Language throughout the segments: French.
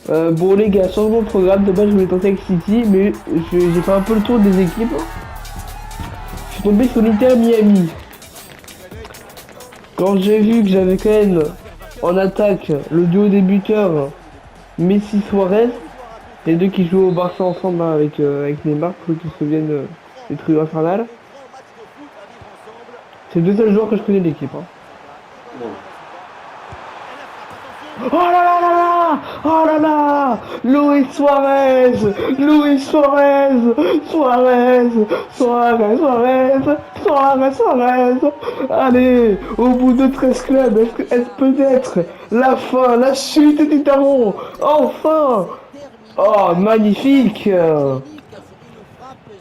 Bon les gars, changement de programme, de base je voulais tenter avec City, mais j'ai fait un peu le tour des équipes. Je suis tombé sur l'Inter Miami. Quand j'ai vu que j'avais quand même en attaque le duo des buteurs Messi Suarez, les deux qui jouent au Barça ensemble hein, avec Neymar, pour ceux qui se souviennent des trio infernal. C'est les deux seuls joueurs que je connais de l'équipe. Hein. Oh là là là là! Oh là là! Luis Suarez! Luis Suarez! Suarez! Suarez! Suarez! Suarez! Suarez! Allez! Au bout de 13 clubs, est-ce peut-être la fin, la chute du talon? Enfin! Oh, magnifique!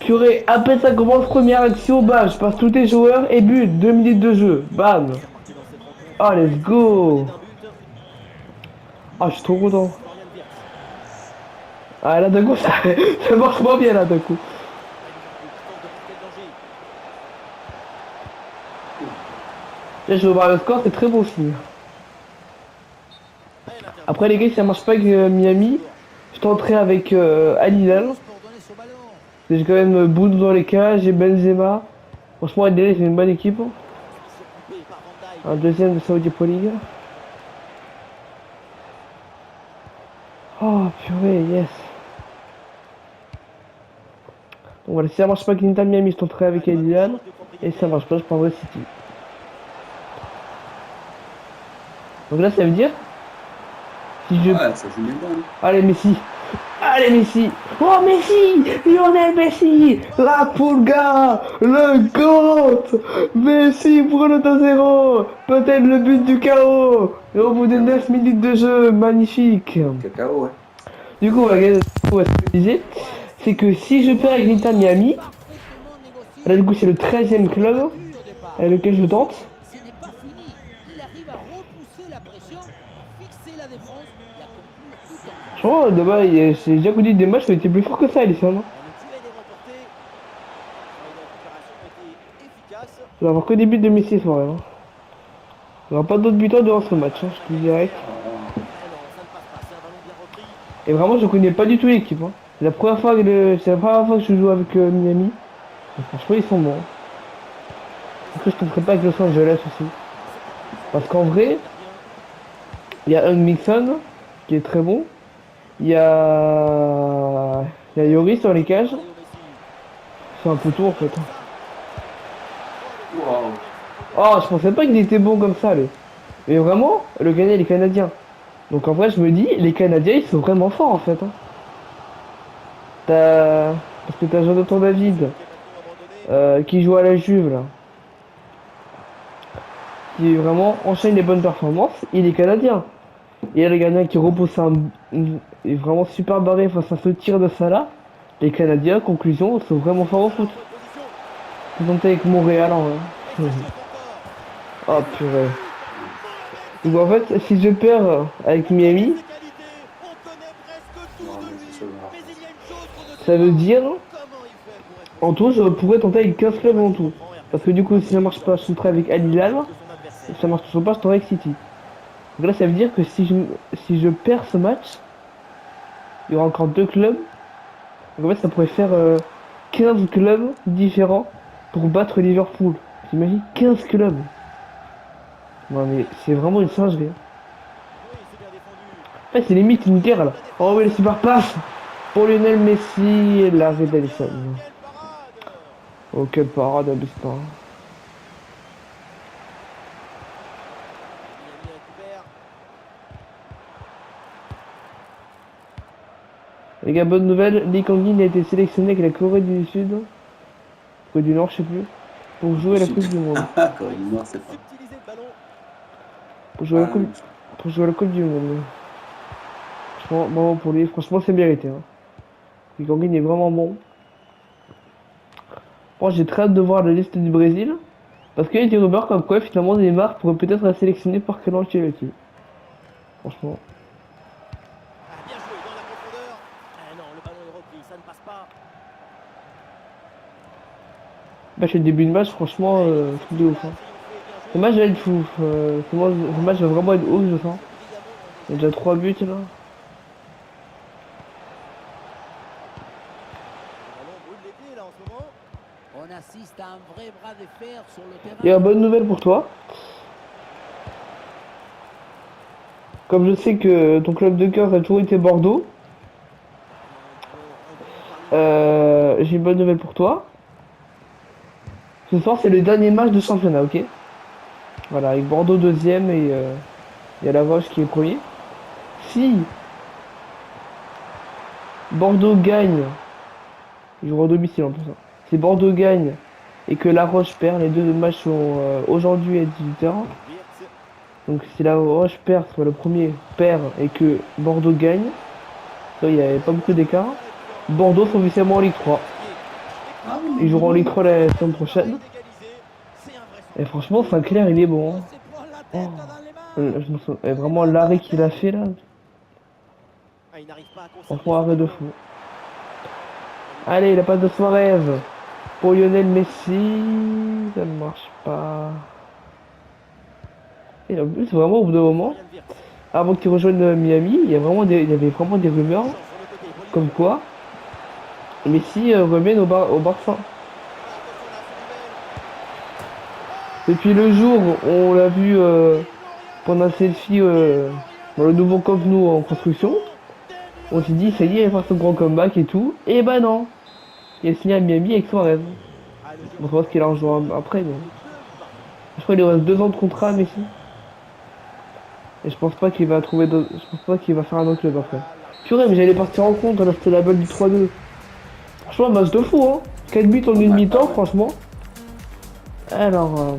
Purée, à peine ça commence, première action, bam, je passe tous les joueurs et but, 2 minutes de jeu, bam! Oh, let's go! Ah, je suis trop content. Ah, là, d'un coup, ça marche moins bien, là, d'un coup. Là, je vais voir le score, c'est très bon signe. Après, les gars, si ça marche pas avec Miami, je tenterai avec Al Hilal. J'ai quand même Boud dans les cages, j'ai Benzema. Franchement, Al Hilal, c'est une bonne équipe. Un deuxième de Saudi Pro League. Oh, purée, yes. Donc voilà, si ça marche pas avec l'Inter Miami, je tenterai avec Al Hilal. Et si ça marche pas, je prendrai City. Donc là, ça veut dire si je... Ouais, ça joue bien bon. Allez, Messi. Allez, Messi. Oh, Messi. Lionel Messi. La Pulga. Le GOAT. Messi pour le 2-0. Peut-être le but du chaos. Et au bout de 9 minutes de jeu, magnifique. Cacao, ouais. Du coup, ce que je disais, c'est que si je perds avec l'Inter Miami, là, du coup, c'est le 13e club avec lequel je tente. Franchement, d'abord, j'ai déjà connu des matchs qui ont été plus forts que ça, Alisson. Hein. Il va avoir que des buts de Messi ce soir. Hein. Il n'y aura pas d'autres buteurs durant ce match, hein, je te dis direct. Et vraiment, je connais pas du tout l'équipe. Hein. C'est la première fois que je joue avec Miami. Et franchement, ils sont bons. Après, je ne comprends pas avec Los Angeles aussi. Parce qu'en vrai, il y a un Mixon qui est très bon. Il y a Yoris dans les cages. C'est un peu tout en fait. Wow. Oh, je pensais pas qu'il était bon comme ça, lui. Mais vraiment, le Ghana, il est canadien. Donc en vrai, je me dis, les Canadiens, ils sont vraiment forts en fait. Hein. Parce que t'as Jonathan David, qui joue à la Juve, là. Qui vraiment enchaîne les bonnes performances. Il est canadien. Et le Ghanais qui repousse est vraiment super barré face à ce tir de Salah. Les Canadiens, conclusion, sont vraiment forts au foot. Ils sont avec Montréal en vrai. Oh purée. Donc en fait, si je perds avec Miami, ça veut dire en tout, je pourrais tenter avec 15 clubs en tout. Parce que du coup, si ça marche pas, je tenterai avec Al Hilal. Si ça marche toujours pas, je tenterai avec City. Donc là, ça veut dire que si je perds ce match, il y aura encore 2 clubs. Donc en fait, ça pourrait faire 15 clubs différents pour battre Liverpool. T'imagines 15 clubs. Non mais c'est vraiment une singerie. En fait, c'est limite une guerre là. Oh mais le super passe pour Lionel Messi et l'arrêt d'Alisson. Oh quelle parade, abuse pas. Les gars, bonne nouvelle, Lee Kang-in a été sélectionné avec la Corée du Sud, Corée du Nord, je sais plus, pour jouer la Coupe du Monde. Corée du Nord, c'est pas. Pour jouer, pour jouer à la Coupe du Monde. Franchement, bravo pour lui, franchement, c'est mérité. Hein. Lee Kang-in est vraiment bon. Bon, j'ai très hâte de voir la liste du Brésil, parce qu'il y a des rumeurs comme quoi finalement Neymar pourrait peut-être être sélectionné par Carlo Ancelotti. Franchement. Bah, c'est le début de match, franchement, truc de ouf. Hein. Ce match va être fou. Ce match va vraiment être ouf, je sens. Il y a déjà 3 buts là. assiste à un vrai bras de fer sur le terrain. Il y a une bonne nouvelle pour toi. Comme je sais que ton club de cœur ça a toujours été Bordeaux, j'ai une bonne nouvelle pour toi. Ce soir, c'est le dernier match de championnat, ok? Voilà, avec Bordeaux deuxième et il y a La Roche qui est premier. Si Bordeaux gagne, ils jouent au domicile en plus, hein. Si Bordeaux gagne et que La Roche perd, les deux matchs sont aujourd'hui à 18h. Donc si La Roche perd, soit le premier perd et que Bordeaux gagne, il n'y avait pas beaucoup d'écart. Bordeaux sont officiellement en Ligue 3. Ah Ils oui, joueront en Ligue 3 la semaine prochaine. Et franchement, Sinclair, il est bon, hein. Se prend la Oh. tête dans les mains. Je me souviens- et vraiment l'arrêt qu'il a fait là. Ah, il n'arrive pas à conserver Franchement, son arrêt de ballon. fou. Allez, la passe de Suarez pour Lionel Messi. Ça ne marche pas. Et en plus, vraiment, au bout d'un moment, Florian Wirtz. avant qu'il rejoigne Miami, il y avait vraiment des rumeurs Sur le côté, Bolívar. comme quoi Messi revienne au Barça. Depuis le jour où on l'a vu prendre un selfie dans le nouveau Camp Nou en construction, on s'est dit, ça y est, il va faire son grand comeback et tout. Et bah non, il a signé à Miami avec Suarez. Ah, le jeu On va voir ce qu'il a rejoint après, mais je crois qu'il lui reste 2 ans de contrat à Messi. Et je pense pas qu'il va trouver je pense pas qu'il va faire un autre club après. Purée, mais j'allais partir en compte, là c'était la balle du 3-2. Franchement, match de fou, hein. 4 buts en une mi-temps, franchement. Alors,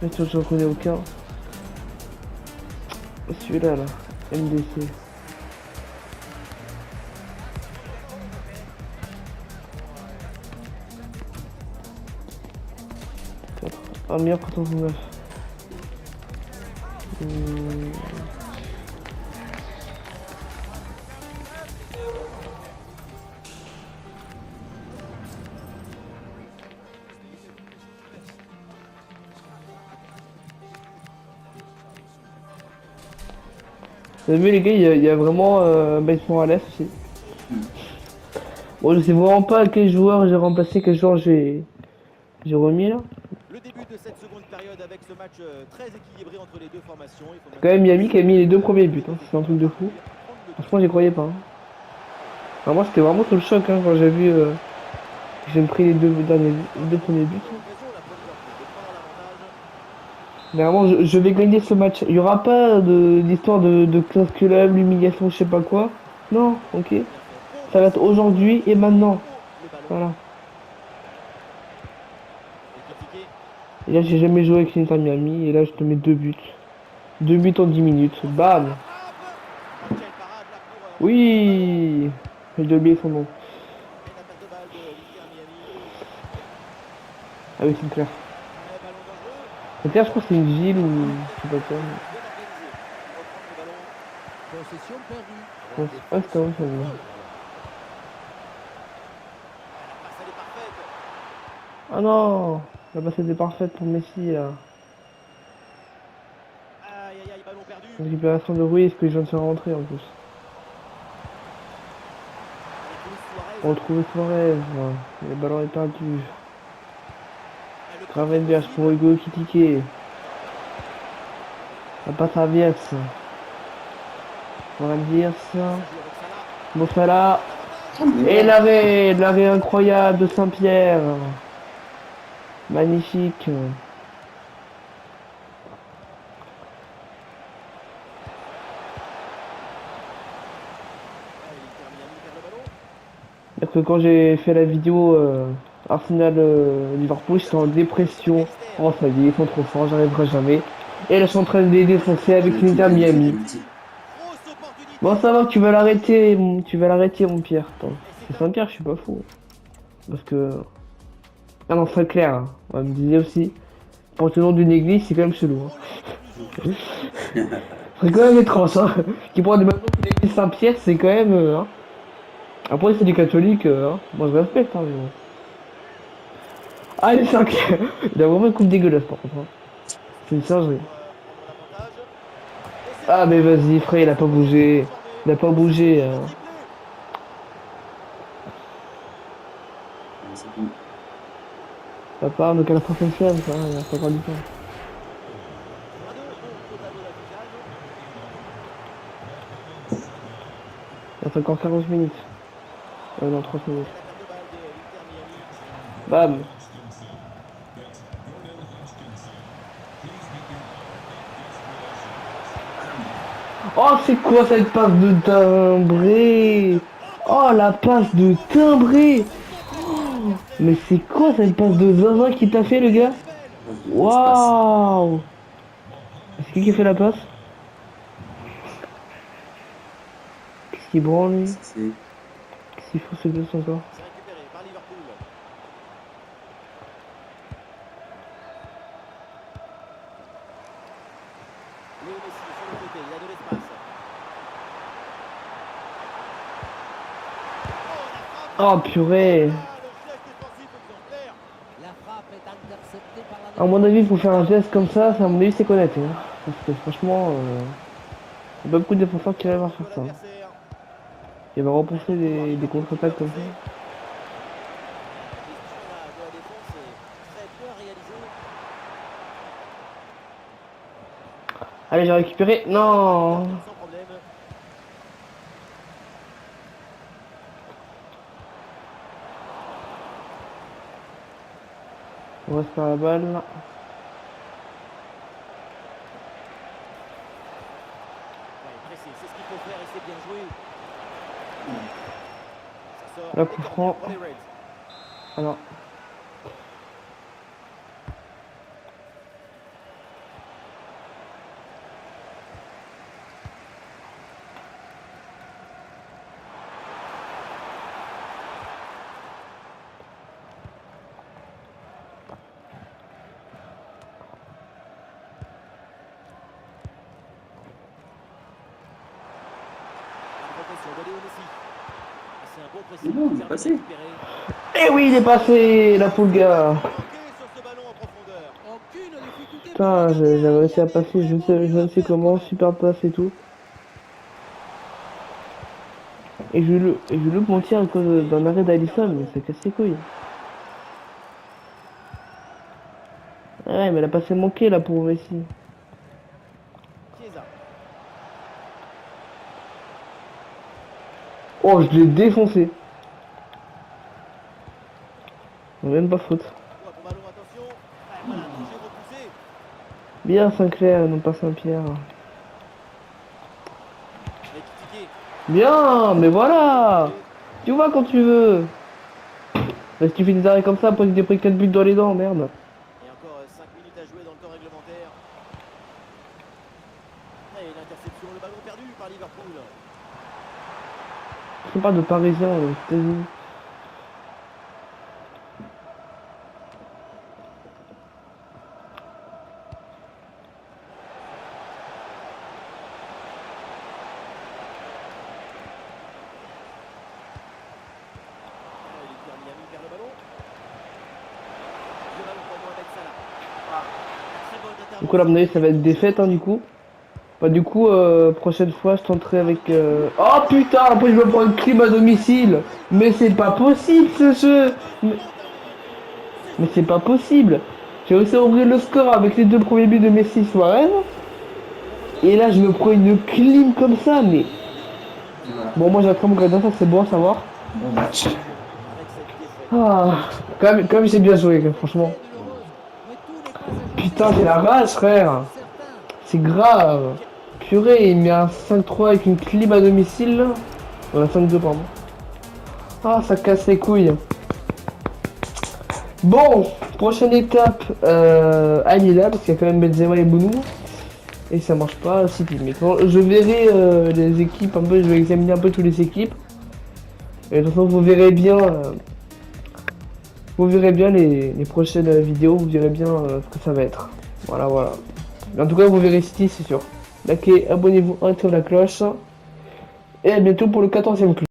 je ne connais aucun. Celui-là, là, MDC. Un meilleur 409. Vous avez vu les gars, il y a vraiment Bates Morales aussi. Bon, je sais vraiment pas quel joueur j'ai remplacé, quel joueur j'ai remis là. Le début de cette seconde période avec ce match très équilibré entre les deux formations. Il faut C'est quand même Miami qui a mis les 2 premiers buts, hein. C'est un truc de fou. Franchement, j'y croyais pas, hein. Alors moi, c'était vraiment sous le choc hein, quand j'ai vu que j'ai pris les deux premiers buts. Mais vraiment, je vais gagner ce match. Il y aura pas d'histoire de classe club, l'humiliation, je sais pas quoi. Non, ok. Ça va être aujourd'hui et maintenant. Voilà. Et là, j'ai jamais joué avec l'Inter Miami. Et là, je te mets 2 buts. 2 buts en 10 minutes. Bam! Oui! J'ai oublié son nom. Ah oui, c'est clair. C'est clair, je crois que c'est une ville ou je sais pas quoi. Possession perdue. Mais... Ah, c'était vrai, ça. Ah non! La passe était parfaite pour Messi là. Récupération de Ruiz que je viens de faire rentrer en plus. On retrouve Suarez. Le ballon est perdu. Gravenberch pour Hugo Ekitike. La passe à Wirtz. Wirtz. Mossala. Et l'arrêt incroyable de Saint-Pierre. Magnifique. Parce que quand j'ai fait la vidéo Arsenal Liverpool, j'étais en dépression. Oh ça y est, ils sont trop forts, j'arriverai jamais. Et là je suis en train de les défoncer avec l'Inter Miami. Bon ça va, tu vas l'arrêter, mon Pierre. Attends, c'est Saint-Pierre, je suis pas fou. Parce que... Ah non, c'est clair, hein. On me disait aussi, pour le nom d'une église, c'est quand même chelou. Hein. C'est quand même étrange, hein. Qui prend des maintenant que l'église Saint-Pierre, c'est quand même... hein. Après, c'est du catholique, hein. Moi je respecte, hein, mais bon. Ah, les 5 il a vraiment une coupe dégueulasse par contre. Hein. C'est une singerie. Ah, mais vas-y, frère, il a pas bougé. Il a pas bougé. Hein. Ça part, donc à la prochaine fois, ça, il reste encore du temps. 3-2 au tableau d'affichage. Il reste encore 40 minutes. Non, 30 minutes. La perte de balle de l'Inter Miami. Bam. Oh, c'est quoi cette passe de timbré? Oh, la passe de timbré. Oh, mais c'est quoi cette passe de zinzin qui t'a fait, le gars? Waouh. Est-ce qui a fait la passe? Qu'est-ce qu'il branle, lui? C'est Qu'est-ce qu'il faut ce deux encore? C'est récupéré par Liverpool. Léo Messi sur le côté, il a de l'espace. Oh, purée. Le geste défensif exemplaire. La frappe est interceptée par la À mon avis, pour faire un geste comme ça, à mon avis, c'est connaître. Hein. Parce que franchement, il y a pas beaucoup de défenseurs qui arrivent à faire ça. L'adversaire. Il va repousser des contre-attaques comme ça. La gestion là, de la défense est très bien réalisée. Allez, j'ai récupéré. Non. Sans problème. On reste par la balle. Ouais, pressé, c'est ce qu'il faut faire et c'est bien joué. Ça sort Là, coup franc. pour les Reds. Alors. Progression de Léo Messi. C'est un bon C'est pressing. bon, il est Permet de passé. récupérer. Eh oui, il est passé, la Pulga. Manqué sur ce ballon en profondeur. Aucune difficulté. Putain, j'ai réussi à passer, je ne sais comment, super passe et tout. Et je loupe mon tir à cause d'un arrêt d'Alisson, mais ça casse les couilles. Ouais, mais elle a passé manqué là pour Messi. Chiesa. Oh, je l'ai défoncé. Même pas faute. Ouais, bon ballon, attention. Ouais, voilà, touché, repoussé. Bien Saint-Clair, non pas Saint-Pierre. Ekitike. Bien, mais voilà. Tu vois quand tu veux. Mais si tu fais des arrêts comme ça, après tu t'es pris 4 buts dans les dents, merde. Et encore 5 minutes à jouer dans le temps réglementaire. Et l'interception, le ballon perdu par Liverpool. On parle de Parisiens aux États-Unis. L'Inter Miami perd le ballon. Le ballon pour Mohamed Salah. Ah, très bonne intervention. Du coup, là, à mon avis, ça va être défaite, hein, du coup. Bah, du coup, prochaine fois, je tenterai avec... Oh putain, après je me prends une clim à domicile. Mais c'est pas possible ce jeu. Mais c'est pas possible. J'ai réussi à ouvrir le score avec les 2 premiers buts de Messi Suarez. Et là, je me prends une clim comme ça, mais... Voilà. Bon, moi, j'ai appris mon gradin, ça c'est bon à savoir. Bon match. Avec cette défaite. Ah, quand même j'ai bien joué, franchement. Mais tout n'est pas à Putain, c'est la rage, frère. certain. C'est grave. Purée, il met un 5-3 avec une clim à domicile, là. Un 5-2, pardon. Ah, ça casse les couilles. Bon, prochaine étape, Al-Hilal, parce qu'il y a quand même Benzema et Bounou. Et ça marche pas, City. Mais quand je verrai les équipes, un peu, je vais examiner un peu toutes les équipes. Et de toute façon, vous verrez bien les prochaines vidéos, vous verrez bien ce que ça va être. Voilà, voilà. Mais en tout cas, vous verrez City, c'est sûr. Likez, abonnez-vous, activez la cloche. Et à bientôt pour le 14e clip.